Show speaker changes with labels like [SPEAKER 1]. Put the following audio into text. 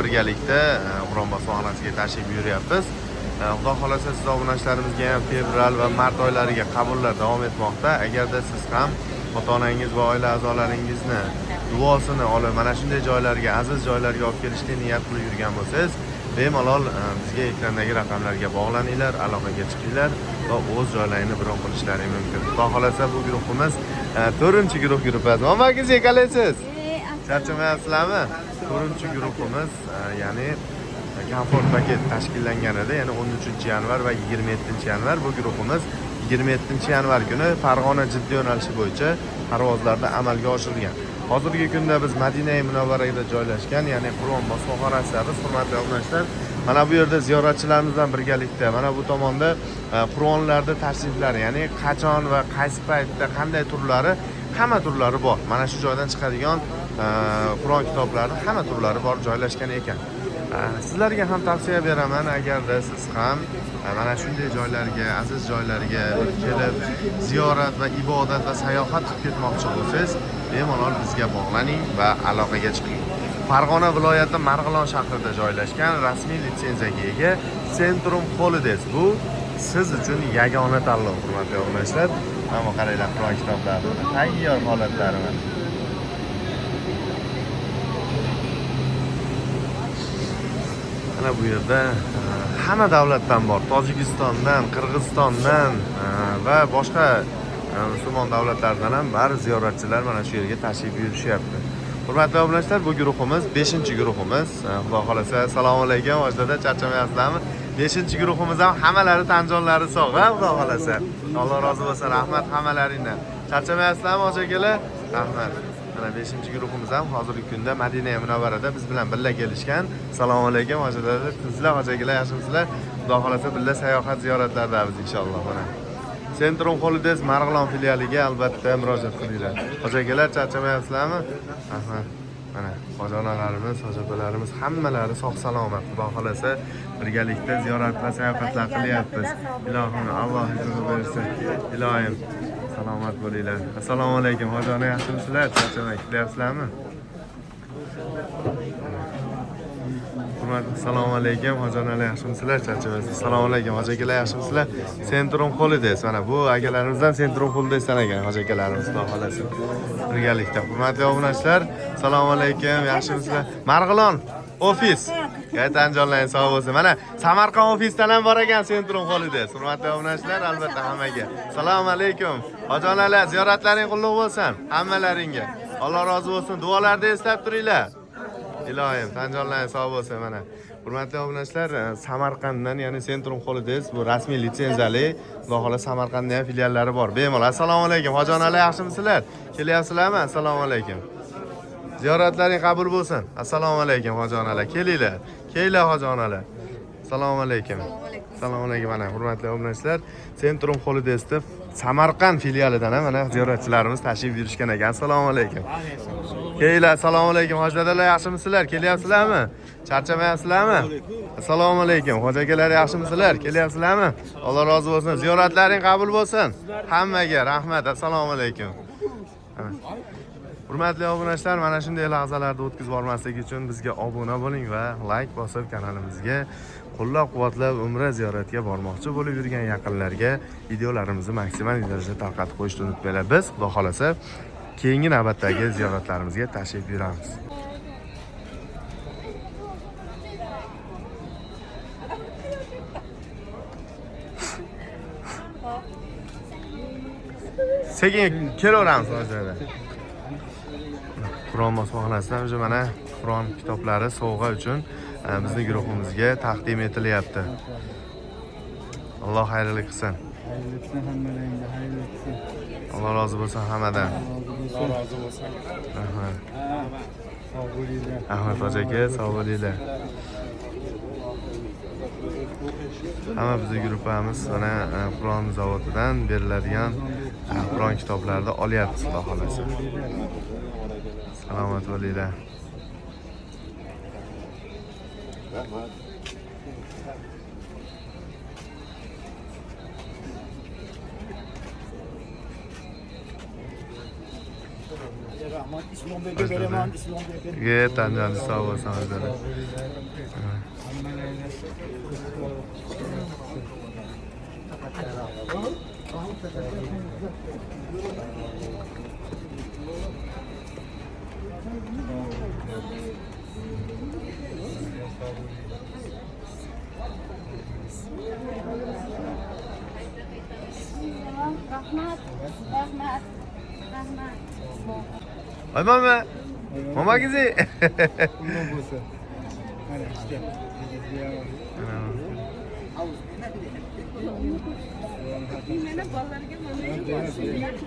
[SPEAKER 1] birgalikda Qur'on bosmaxonasiga tashrif buyuryapmiz. Xudo xolasa siz obunachilarimizga ham fevral va mart oylariga qabullar davom etmoqda. Agarda siz ham ota-onangiz va oila a'zolaringizni duosini olib mana shunday joylarga, aziz joylarga olib kelishga niyat qilib yurgan bo'lsangiz, bemalol bizga ekrandagi raqamlarga bog'laninglar, aloqaga chiqinglar va o'z joylarini bron qilishlaringiz mumkin. Xudo xolasa bu guruhimiz 4-guruh guruhi. Omagingiz qalaysiz? Charchamayapsizlarmi? 4-guruhimiz, ya'ni komfort paket tashkillangan edi. Ya'ni 13-yanvar va 27-yanvar bu guruhimiz 27-yanvar kuni Farg'ona Jiddiy yo'nalishi bo'yicha parvozlarda amalga oshirilgan. Hozirgi kunda biz Madina-i Munavvarada joylashgan, ya'ni Qur'on bosmaxonasida hurmatli obunachilar, mana bu yerda ziyoratchilarimiz bilan birgalikda mana bu tomonda Qur'onlarda tashriflari, ya'ni qachon va qaysi paytda qanday turlari, hamma turlari bor. Mana shu joydan chiqadigan Qur'on kitoblari hamma turlari bor joylashgan ekan. Sizlarga ham tavsiya beraman, agarda siz ham mana shunday joylarga, aziz joylarga kelib ziyorat va ibodat va sayohat qilib ketmoqchi bo'lsangiz, bemalol bizga bog'laning va aloqaga chiqing. Farg'ona viloyati Marg'ilon shahrida joylashgan rasmiy litsenziyaga ega Centrum Holidays. Bu siz uchun yagona tanlov, hurmatli obunachilar. Mana qaranglar, Qur'on kitoblari tayyor holatlari mana. Mana bu yerda hamma davlatdan bor. Tojikistondan, Qirg'izistondan va boshqa musulmon davlatlardan ham bari ziyoratchilar mana shu yerga tashrif buyurishyapti. Hurmatli obunachilar, bu guruhimiz 5-guruhimiz. Xudo xolasa, assalomu alaykum, ojdada charchamayapsizlarmi? 5-guruhimiz ham hammalari tanjonlari sog', xudo xolasa. Alloh rozi bo'lsin, rahmat hammalaringdan. Charchamayapsizlarmi, aka? Rahmat. Mana 5-guruhimiz ham hozirgi kunda Madina-i Munavvarada biz bilan birga kelishgan. Assalomu alaykum, hojilar. Sizlar, hojilar, yaxshimisizlar? Xudo xolasa birga sayohat ziyoratlardamiz inshaalloh. Mana Centrum Holidays Marg'ilon filialiga albatta murojaat qilinglar. Hojilar, charchamayapsizlarmi? Rahmat. Mana hojonalarimiz, hojapalarimiz hammalari sog' salomat. Xudo xolasa birgalikda ziyorat va sayohatlar qilyapmiz. Ilohim Alloh izoh bersin. Ilohim salomat bo'linglar. Assalomu alaykum, hojona yaxshimisizlar? Charchamay kelyapsizlarmi? Assalomu alaykum, hojonalar yaxshimisizlar? Charchamaysiz. Assalomu alaykum, hojalar yaxshimisizlar? Centrum Holidays. Mana bu akalarimizdan Centrum Holidaysdan ekan, hojalarimiz xudo xolasa. Birgalikda. Hurmatli obunachilar, assalomu alaykum, yaxshimisizlar? Marg'ilon ofis. Qaytan jonlaring sog' bo'lsin. Mana Samarqand ofisdan ham bor ekan Centrum Holidays. Hurmatli obunachilar, albatta hammaga. Assalomu alaykum. Hojonalar, ziyoratlaring qutlug' bo'lsin hammalaringga. Alloh rozi bo'lsin. Duolarda eslab turinglar. Ilohim, tanjonlaring sog' bo'lsin mana. Hurmatli obunachilar, Samarqanddan, ya'ni Centrum Holidays bu rasmiy litsenziyali, xudo xolasa Samarqandda ham filiallari bor. Bemalol. Assalomu alaykum. Hojonalar yaxshimisizlar? Kelyapsizlarmi? Assalomu alaykum. Ziyoratlaring qabul bo'lsin. Assalomu alaykum hojonalar. Kelinglar. Kelinglar hojonalar. Assalomu alaykum. Assalomu alaykum mana hurmatli obunachilar. Centrum Holidaysda Samarqand filialidan ham mana ziyoratchilarimiz tashrif buyurishgan ekan. Assalomu alaykum. Kelinglar. Assalomu alaykum hojonalar, yaxshimisizlar? Kelyapsizlarmi? Charchamayapsizlarmi? Assalomu alaykum. Hojalar yaxshimisizlar? Kelyapsizlarmi? Alloh rozi bo'lsin. Ziyoratlaring qabul bo'lsin. Hammaga rahmat. Assalomu alaykum. Hurmatli obunachilar, mana shunday lahzalarni o'tkazib bormaslik uchun bizga obuna bo'ling va like bosib kanalimizga qo'llab-quvvatlab umra ziyoratiga bormoqchi bo'lib yurgan yaqinlarga videolarimizni maksimal darajada tarqatib qo'yishni unutmanglar. Biz xudo xolasa keyingi navbatdagi ziyoratlarimizga tashrif buyuramiz. Sekin kelaveramiz hozirda. Qur'on bosmaxonasidan o'sha mana Qur'on kitoblari sovg'a uchun bizning guruhimizga taqdim etilyapti. Alloh xayrli qilsin. Alloh rozi bo'lsin hammadan. Alloh rozi bo'lsin. Rahmat. Sog' bo'linglar. Ahmad aka, sog' bo'linglar. Hamma bizning guruhimiz mana Qur'on zavodidan beriladigan Qur'on kitoblarini olyapmiz, xudo xolasa. Salomat bo'linglar. Rahmat.
[SPEAKER 2] İslam'da beraman, İslam'da
[SPEAKER 1] Yetancan sağ olsun bizlere.
[SPEAKER 3] Rahmat, rahmat, rahmat.
[SPEAKER 1] Ay mama. Mama gizi.
[SPEAKER 2] Bundan bulsa. Hani işte.
[SPEAKER 3] Mana bolalarga mana